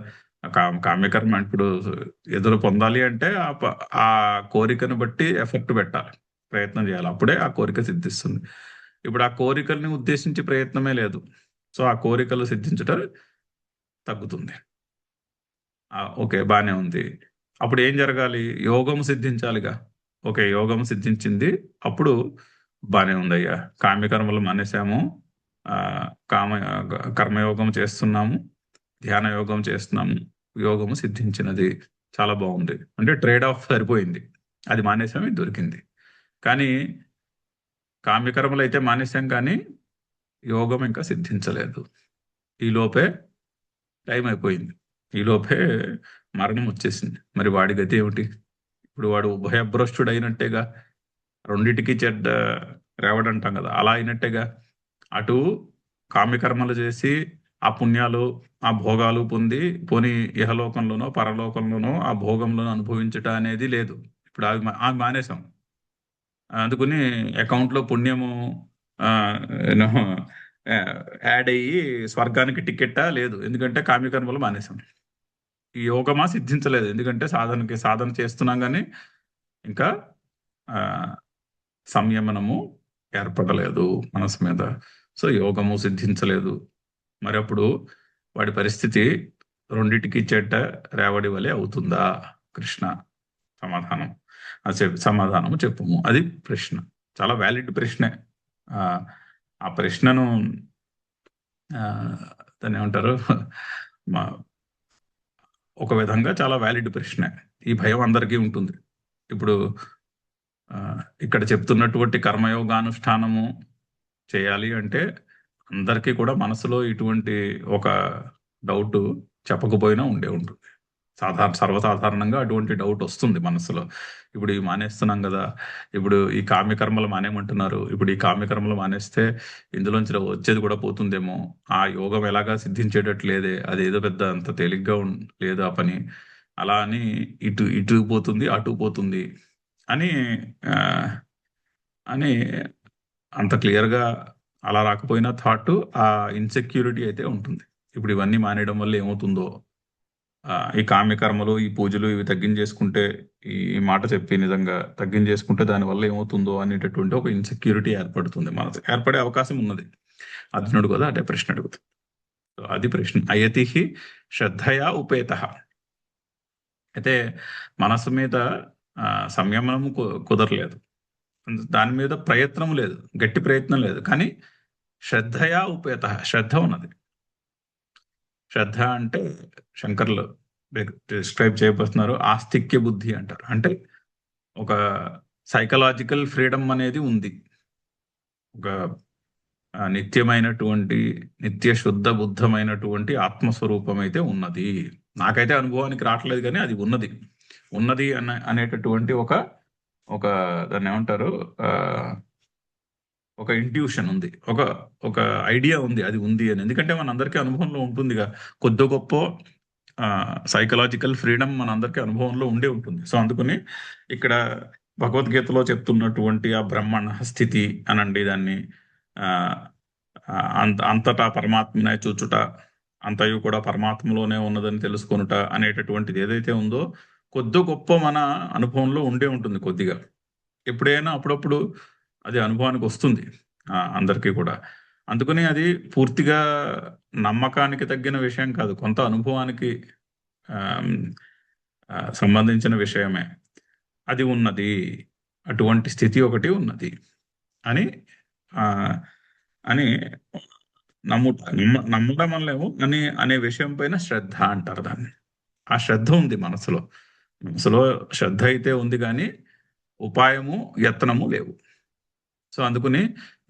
Speaker 1: కామ్యకర్మ ఇప్పుడు ఎదురు పొందాలి అంటే ఆ కోరికను బట్టి ఎఫర్ట్ పెట్టాలి, ప్రయత్నం చేయాలి. అప్పుడే ఆ కోరిక సిద్ధిస్తుంది. ఇప్పుడు ఆ కోరికల్ని ఉద్దేశించి ప్రయత్నమే లేదు. సో ఆ కోరికలు సిద్ధించుట తగ్గుతుంది. ఓకే, బానే ఉంది. అప్పుడు ఏం జరగాలి? యోగం సిద్ధించాలిగా. ఓకే, యోగం సిద్ధించింది, అప్పుడు బానే ఉందయ్యా. కామ్యకర్మలు మానేసాము, కర్మయోగం చేస్తున్నాము, ధ్యాన యోగం చేస్తున్నాము, యోగము సిద్ధించినది, చాలా బాగుంది. అంటే ట్రేడ్ ఆఫ్ సరిపోయింది. అది మానేసాము, ఇది దొరికింది. కానీ కామ్యకర్మలు అయితే మానేసాం, కానీ యోగం ఇంకా సిద్ధించలేదు. ఈలోపే టైం అయిపోయింది, ఈలోపే మరణం వచ్చేసింది. మరి వాడి గతి ఏమిటి? ఇప్పుడు వాడు ఉభయభ్రష్టుడు అయినట్టేగా. రెండిటికి చెడ్డ రేవడంటాం కదా, అలా అయినట్టేగా. అటు కామ్యకర్మలు చేసి ఆ పుణ్యాలు, ఆ భోగాలు పొంది పోని ఇహలోకంలోనో పరలోకంలోనో ఆ భోగంలోనో అనుభవించట అనేది లేదు. ఇప్పుడు అవి మానేసాం. అందుకని అకౌంట్లో పుణ్యము యాడ్ అయ్యి స్వర్గానికి టికెట్టా లేదు. ఎందుకంటే కామ్యకర్మలు మానేసాం. ఈ యోగమా సిద్ధించలేదు. ఎందుకంటే సాధన చేస్తున్నాం, కానీ ఇంకా సంయమనము ఏర్పడలేదు మనసు మీద. సో యోగము సిద్ధించలేదు. మరి అప్పుడు వాడి పరిస్థితి రెండిటికి చెడ్డ రేవడి వలె అవుతుందా? కృష్ణ సమాధానము చెప్పుము. అది ప్రశ్న, చాలా వ్యాలిడ్ ప్రశ్నే. ఆ ప్రశ్నను దాన్ని ఏమంటారు, ఒక విధంగా చాలా వ్యాలిడ్ ప్రశ్న. ఈ భయం అందరికీ ఉంటుంది. ఇప్పుడు ఇక్కడ చెప్తున్నటువంటి కర్మయోగానుష్ఠానము చేయాలి అంటే అందరికీ కూడా మనసులో ఇటువంటి ఒక డౌట్ చెప్పకపోయినా ఉండే ఉంటుంది. సర్వసాధారణంగా అటువంటి డౌట్ వస్తుంది మనసులో. ఇప్పుడు ఇవి మానేస్తున్నాం కదా! ఇప్పుడు ఈ కామ్యకర్మలు మానేయమంటున్నారు. ఇప్పుడు ఈ కామ్యకర్మలు మానేస్తే ఇందులోంచి వచ్చేది కూడా పోతుందేమో! ఆ యోగం ఎలాగా సిద్ధించేటట్టు లేదే! అదేదో పెద్ద అంత తేలిగ్గా లేదు ఆ పని. అలా అని ఇటు పోతుంది, అటు పోతుంది అని ఆహ్, అని అంత క్లియర్‌గా అలా రాకపోయినా థాట్ ఆ ఇన్‌సెక్యూరిటీ అయితే ఉంటుంది. ఇప్పుడు ఇవన్నీ మానేయడం వల్ల ఏమవుతుందో, ఈ కామ్యకర్మలు, ఈ పూజలు ఇవి తగ్గించేసుకుంటే, ఈ మాట చెప్పి నిజంగా తగ్గించేసుకుంటే దానివల్ల ఏమవుతుందో అనేటటువంటి ఒక ఇన్‌సెక్యూరిటీ ఏర్పడుతుంది మనసు. ఏర్పడే అవకాశం ఉన్నది. అర్జునుడు కూడా అదే ప్రశ్న అడుగుతాడు. సో అది ప్రశ్న. అయతిహి శ్రద్ధయా ఉపేతః. అయితే మనసు మీద సంయమనము కుదరలేదు. దాని మీద ప్రయత్నం లేదు. గట్టి ప్రయత్నం లేదు. కానీ శ్రద్ధయా ఉపేతః. శ్రద్ధ ఉన్నది. శ్రద్ధ అంటే శంకర్లు డిస్క్రైబ్ చేయబోతున్నారు. ఆస్తిక్య బుద్ధి అంటారు. అంటే ఒక సైకలాజికల్ ఫ్రీడమ్ అనేది ఉంది. ఒక నిత్యమైనటువంటి, నిత్య శుద్ధ బుద్ధమైనటువంటి ఆత్మస్వరూపం అయితే ఉన్నది. నాకైతే అనుభవానికి రావట్లేదు గానీ అది ఉన్నది. ఉన్నది అనేటటువంటి ఒక ఒక దాన్నేమంటారు? ఒక ఇంట్యూషన్ ఉంది. ఒక ఒక ఐడియా ఉంది. అది ఉంది అని. ఎందుకంటే మనందరికీ అనుభవంలో ఉంటుందిగా. కొద్దో గొప్పో సైకలాజికల్ ఫ్రీడమ్ మనందరికీ అనుభవంలో ఉండే ఉంటుంది. సో, అందుకని ఇక్కడ భగవద్గీతలో చెప్తున్నటువంటి ఆ బ్రహ్మణ స్థితి అనండి దాన్ని. ఆహ్, అంతటా పరమాత్మనే చూచుట, అంతయు కూడా పరమాత్మలోనే ఉన్నదని తెలుసుకొనుట అనేటటువంటిది ఏదైతే ఉందో, కొద్దో గొప్పో మన అనుభవంలో ఉండే ఉంటుంది కొద్దిగా. ఎప్పుడైనా అప్పుడప్పుడు అది అనుభవానికొస్తుంది. అందరికీ కూడా. అందుకని అది పూర్తిగా నమ్మకానికి తగ్గిన విషయం కాదు. కొంత అనుభవానికి ఆహ్, హ్మ్, సంబంధించిన విషయమే. అది ఉన్నది. అటువంటి స్థితి ఒకటి ఉన్నది. అని ఆహ్, అని నమ్మడం అనలేము. అనే విషయం పైన శ్రద్ధ అంటారు దాన్ని. ఆ శ్రద్ధ ఉంది మనసులో. మనసులో శ్రద్ధ అయితే ఉంది గానీ, ఉపాయము, యత్నము లేవు. సో, అందుకని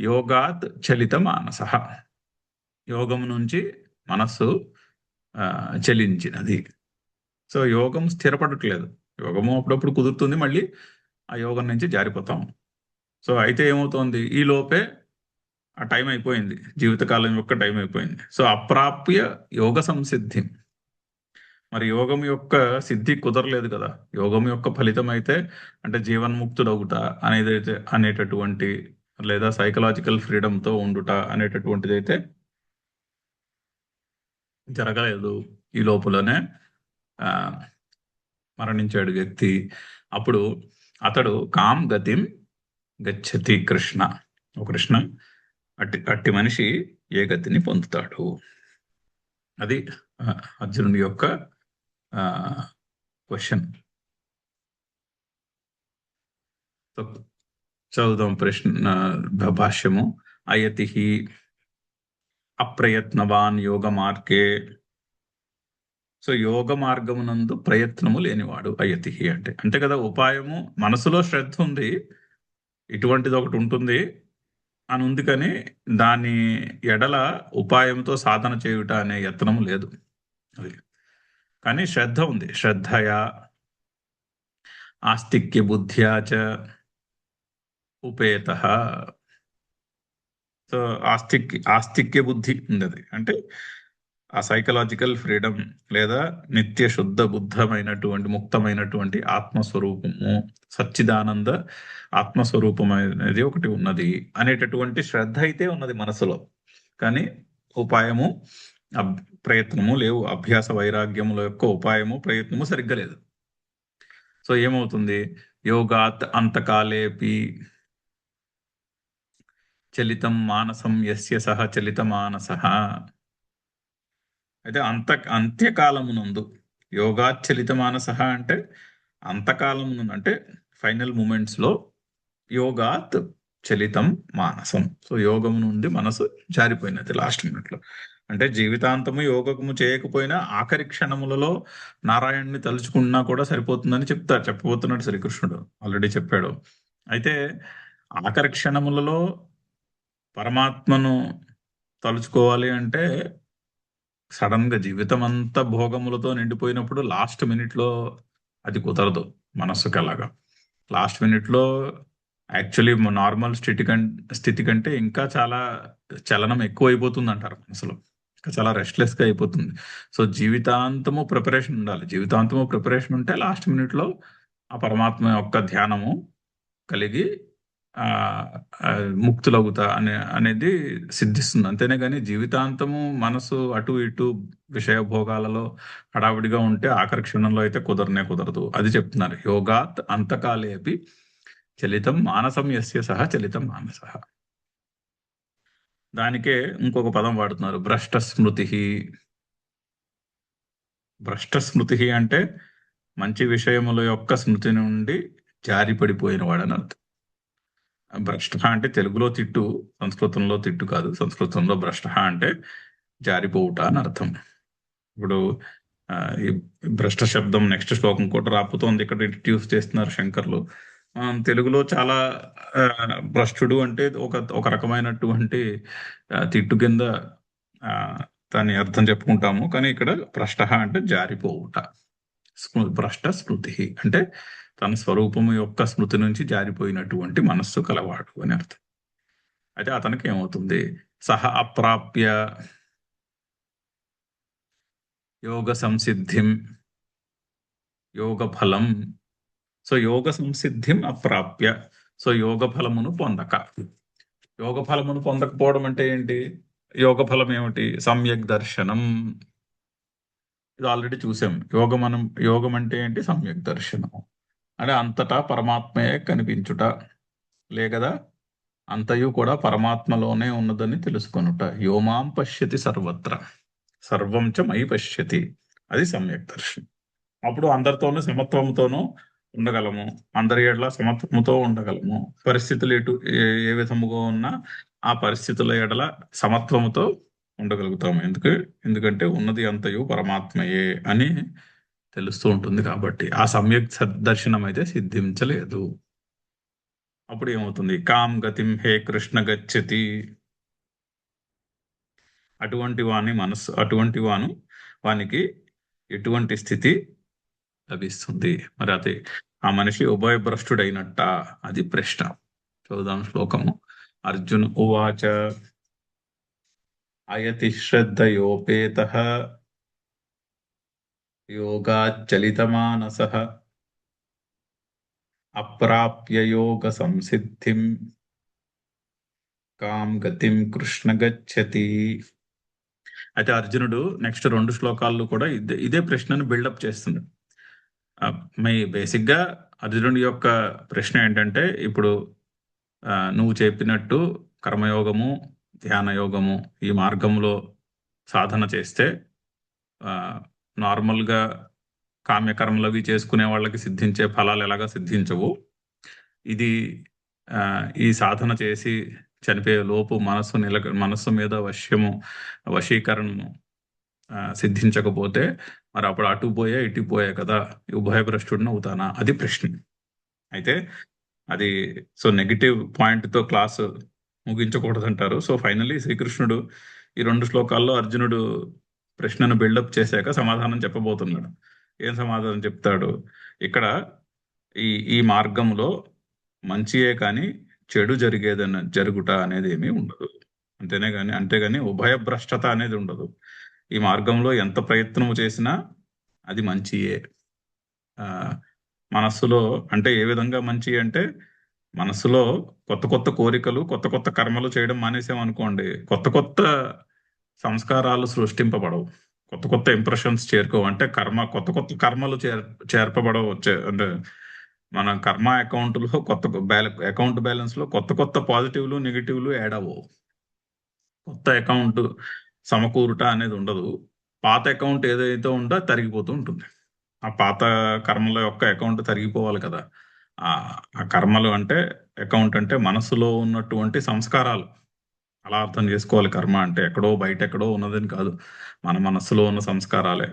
Speaker 1: యోగాత్ చలిత మానసః. యోగం నుంచి మనస్సు చలించినది. సో, యోగం స్థిరపడట్లేదు. యోగము అప్పుడప్పుడు కుదురుతుంది. మళ్ళీ ఆ యోగం నుంచి జారిపోతాం. సో, అయితే ఏమవుతోంది? ఈ లోపే ఆ టైం అయిపోయింది. జీవితకాలం యొక్క టైం అయిపోయింది. సో, అప్రాప్య యోగ సంసిద్ధిం. మరి యోగం యొక్క సిద్ధి కుదరలేదు కదా! యోగం యొక్క ఫలితమైతే అంటే జీవన్ముక్తుడవుట అనేటటువంటి లేదా సైకలాజికల్ ఫ్రీడమ్‌తో ఉండుట అనేటటువంటిదైతే జరగలేదు. ఈ లోపులోనే ఆహ్, మరణించాడు వ్యక్తి. అప్పుడు అతడు కాం గతిం గచ్చతి కృష్ణ. ఓ కృష్ణ అట్టి అట్టి మనిషి ఏ గతిని పొందుతాడు? అది అర్జునుడి యొక్క క్వెషన్. సో, చదువుదాం భాష్యము. అయతిహి అప్రయత్నవాన్ యోగ మార్గే. సో, యోగ మార్గమునందు ప్రయత్నము లేనివాడు అయతిహి అంటే. అంతే కదా! ఉపాయము మనసులో శ్రద్ధ ఉంది. ఇటువంటిది ఒకటి ఉంటుంది అని ఉంది కానీ, దాని ఎడల ఉపాయంతో సాధన చేయుట అనే యత్నము లేదు. అది. కానీ శ్రద్ధ ఉంది. శ్రద్ధయా ఆస్తిక్య బుద్ధ్యా చ ఉపేతః. సో, ఆస్తిక్య బుద్ధి ఉందది. అంటే ఆ సైకలాజికల్ ఫ్రీడమ్ లేదా నిత్య శుద్ధ బుద్ధమైనటువంటి, ముక్తమైనటువంటి ఆత్మస్వరూపము, సచ్చిదానంద ఆత్మస్వరూపం అనేది ఒకటి ఉన్నది అనేటటువంటి శ్రద్ధ అయితే ఉన్నది మనసులో. కానీ ఉపాయము, అబ్ ప్రయత్నము లేవు. అభ్యాస వైరాగ్యముల యొక్క ఉపాయము, ప్రయత్నము సరిగ్గా లేదు. సో, ఏమవుతుంది? యోగాత్ అంతకాలేపి చలితం మానసం యస్య సహ చలిత మానసః. అయితే అంత్యకాలమునందు యోగాచలిత మానసః అంటే అంతకాలమునందు అంటే ఫైనల్ మూమెంట్స్‌లో యోగాత్ చలితం మానసం. సో, యోగము నుండి మనసు జారిపోయినది లాస్ట్ మినిట్‌లో. అంటే జీవితాంతము యోగము చేయకపోయినా ఆఖరి క్షణములలో నారాయణ్‌ని తలుచుకున్నా కూడా సరిపోతుందని చెప్పబోతున్నాడు శ్రీకృష్ణుడు. ఆల్రెడీ చెప్పాడు. అయితే ఆఖరి క్షణములలో పరమాత్మను తలుచుకోవాలి అంటే సడన్ గా జీవితం అంతా భోగములతో నిండిపోయినప్పుడు లాస్ట్ మినిట్ లో అది కుదరదు మనస్సుకి. అలాగా లాస్ట్ మినిట్ లో యాక్చువల్లీ నార్మల్ స్థితి కంటే ఇంకా చాలా చలనం ఎక్కువ అయిపోతుంది అంటారు మనసులో. ఇంకా చాలా రెస్ట్లెస్ గా అయిపోతుంది. సో జీవితాంతము ప్రిపరేషన్ ఉండాలి. జీవితాంతము ప్రిపరేషన్ ఉంటే లాస్ట్ మినిట్ లో ఆ పరమాత్మ యొక్క ధ్యానము కలిగి ఆ ఆ, ముక్తులవుతా అనేది సిద్ధిస్తుంది. అంతేనే కానీ జీవితాంతము మనసు అటు ఇటు విషయ భోగాలలో హడావిడిగా ఉంటే ఆఖరి క్షణంలో అయితే కుదరదు. అది చెప్తున్నారు. యోగాత్ అంతకాలేపి చలితం మానసం యస్య సహ చలితం మానస. దానికే ఇంకొక పదం వాడుతున్నారు, భ్రష్ట స్మృతి. భ్రష్ట స్మృతి అంటే మంచి విషయముల యొక్క స్మృతి నుండి జారి పడిపోయిన వాడని అర్థం. భ్రష్ట అంటే తెలుగులో తిట్టు, సంస్కృతంలో తిట్టు కాదు. సంస్కృతంలో భ్రష్ట అంటే జారిపోవుట అని అర్థం. ఇప్పుడు ఆ, ఈ భ్రష్ట శబ్దం నెక్స్ట్ శ్లోకం కూడా రాపుతోంది, ఇక్కడ ఇంట్రడ్యూస్ చేస్తున్నారు శంకర్లు. తెలుగులో చాలా ఆ, భ్రష్టుడు అంటే ఒక రకమైనటువంటి తిట్టు కింద ఆ, దాని అర్థం చెప్పుకుంటాము. కానీ ఇక్కడ భ్రష్ట అంటే జారిపోవుట. భ్రష్ట స్మృతి అంటే తన స్వరూపము యొక్క స్మృతి నుంచి జారిపోయినటువంటి మనస్సు కలవాడు అని అర్థం. అయితే అతనికి ఏమవుతుంది? సహ అప్రాప్య యోగ సంసిద్ధిం యోగ ఫలం. సో యోగ సంసిద్ధిం అప్రాప్య, సో యోగ ఫలమును పొందక. యోగ ఫలమును పొందకపోవడం అంటే ఏంటి? యోగ ఫలం ఏమిటి? సమ్యక్ దర్శనం. ఇది ఆల్రెడీ చూసాం. యోగం అంటే ఏంటి? సమ్యక్ దర్శనం అంటే అంతటా పరమాత్మయే కనిపించుట, లేకదా అంతయు కూడా పరమాత్మలోనే ఉన్నదని తెలుసుకొనుట. యోమాం పశ్యతి సర్వత్ర సర్వం చ మయి పశ్యతి, అది సమ్యక్ దర్శనం. అప్పుడు అందరితోనూ సమత్వంతోనూ ఉండగలము, అందరి ఎడల సమత్వముతో ఉండగలము. పరిస్థితులు ఏ విధముగా ఉన్నా ఆ పరిస్థితుల ఎడల సమత్వముతో ఉండగలుగుతాము. ఎందుకంటే ఉన్నది అంతయు పరమాత్మయే అని తెలుస్తూ ఉంటుంది. కాబట్టి ఆ సమ్యక్ దర్శనం అయితే సిద్ధించలేదు. అప్పుడు ఏమవుతుంది? కాం గతిం హే కృష్ణ గచ్చతి. అటువంటి వానికి ఎటువంటి స్థితి లభిస్తుంది? మరి అది ఆ మనిషి ఉభయభ్రష్టుడైనట్ట? అది ప్రశ్న. చూద్దాం శ్లోకము. అర్జున ఉవాచ అయతి శ్రద్ధయోపేత యోగాచ్చలితమానస అప్రాప్య యోగ సంసిద్ధిం కాం గతిం కృష్ణ గచ్చతి. అయితే అర్జునుడు నెక్స్ట్ 2 శ్లోకాల్లో కూడా ఇదే ప్రశ్నను బిల్డప్ చేస్తున్నాడు. బేసిక్ గా అర్జునుడి యొక్క ప్రశ్న ఏంటంటే, ఇప్పుడు నువ్వు చెప్పినట్టు కర్మయోగము, ధ్యాన యోగము ఈ మార్గంలో సాధన చేస్తే నార్మల్గా కామ్యకర్మలు అవి చేసుకునే వాళ్ళకి సిద్ధించే ఫలాలు ఎలాగా సిద్ధించవు. ఇది ఈ సాధన చేసి చనిపోయే లోపు మనస్సు మీద వశీకరణము సిద్ధించకపోతే మరి అప్పుడు అటు పోయా ఇటు పోయా కదా, ఉభయభ్రష్టుడిని అవుతానా? అది ప్రశ్న. అయితే అది సో నెగిటివ్ పాయింట్ తో క్లాస్ ముగించకూడదంటారు. సో ఫైనల్లీ శ్రీకృష్ణుడు ఈ 2 శ్లోకాల్లో అర్జునుడు ప్రశ్నను బిల్డప్ చేశాక సమాధానం చెప్పబోతున్నాడు. ఏం సమాధానం చెప్తాడు? ఇక్కడ ఈ మార్గంలో మంచియే కానీ చెడు జరుగుట అనేది ఏమీ ఉండదు. అంతేగాని ఉభయభ్రష్టత అనేది ఉండదు. ఈ మార్గంలో ఎంత ప్రయత్నము చేసినా అది మంచియే. మనస్సులో అంటే ఏ విధంగా మంచి అంటే, మనస్సులో కొత్త కొత్త కోరికలు, కొత్త కొత్త కర్మలు చేయడం మానేసామనుకోండి, కొత్త కొత్త సంస్కారాలు సృష్టింపబడవు, కొత్త కొత్త ఇంప్రెషన్స్ చేరుకోవు. అంటే కొత్త కొత్త కర్మలు చేర్పబడవు. అంటే మన కర్మ అకౌంట్లో అకౌంట్ బ్యాలెన్స్ లో కొత్త కొత్త పాజిటివ్లు నెగిటివ్లు యాడ్ అవ్వవు. కొత్త అకౌంట్ సమకూరుట అనేది ఉండదు. పాత అకౌంట్ ఏదైతే ఉందో తరిగిపోతూ ఉంటుంది. ఆ పాత కర్మల యొక్క అకౌంట్ తరిగిపోవాలి కదా. ఆ కర్మలు అంటే అకౌంట్ అంటే మనసులో ఉన్నటువంటి సంస్కారాలు, అలా అర్థం చేసుకోవాలి. కర్మ అంటే ఎక్కడో బయట ఎక్కడో ఉన్నదని కాదు, మన మనస్సులో ఉన్న సంస్కారాలే.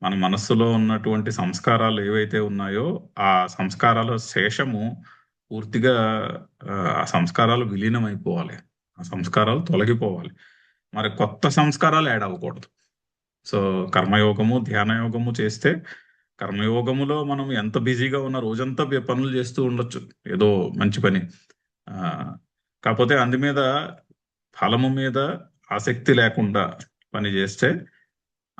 Speaker 1: మన మనస్సులో ఉన్నటువంటి సంస్కారాలు ఏవైతే ఉన్నాయో ఆ సంస్కారాల శేషము పూర్తిగా ఆ సంస్కారాలు విలీనం అయిపోవాలి. ఆ సంస్కారాలు తొలగిపోవాలి. మరి కొత్త సంస్కారాలు యాడ్ అవ్వకూడదు. సో కర్మయోగము, ధ్యాన యోగము చేస్తే కర్మయోగములో మనం ఎంత బిజీగా ఉన్న రోజంతా పనులు చేస్తూ ఉండొచ్చు. ఏదో మంచి పని. ఆ, కాకపోతే అందు మీద ఫలము మీద ఆసక్తి లేకుండా పని చేస్తే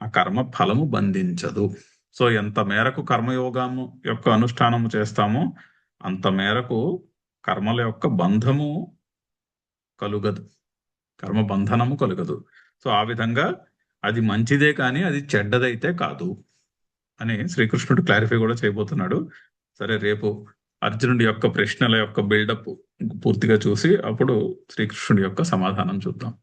Speaker 1: ఆ కర్మ ఫలము బంధించదు. సో ఎంత మేరకు కర్మయోగము యొక్క అనుష్ఠానము చేస్తామో అంత మేరకు కర్మల యొక్క బంధము కలుగదు, కర్మ బంధనము కలుగదు. సో ఆ విధంగా అది మంచిదే కానీ అది చెడ్డదైతే కాదు అని శ్రీకృష్ణుడు క్లారిఫై కూడా చేయబోతున్నాడు. సరే, రేపు అర్జునుడి యొక్క ప్రశ్నల యొక్క బిల్డప్ పూర్తిగా చూసి అప్పుడు శ్రీకృష్ణుడి యొక్క సమాధానం చూద్దాం.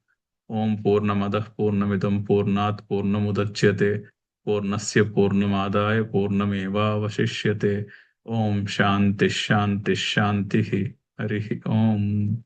Speaker 1: ఓం పూర్ణమద పూర్ణమిదం పూర్ణాత్ పూర్ణముదచ్యతే పూర్ణస్య పూర్ణమాదాయ పూర్ణమేవావశిష్యతే. ఓం శాంతి శాంతి శాంతి. హరి ఓం.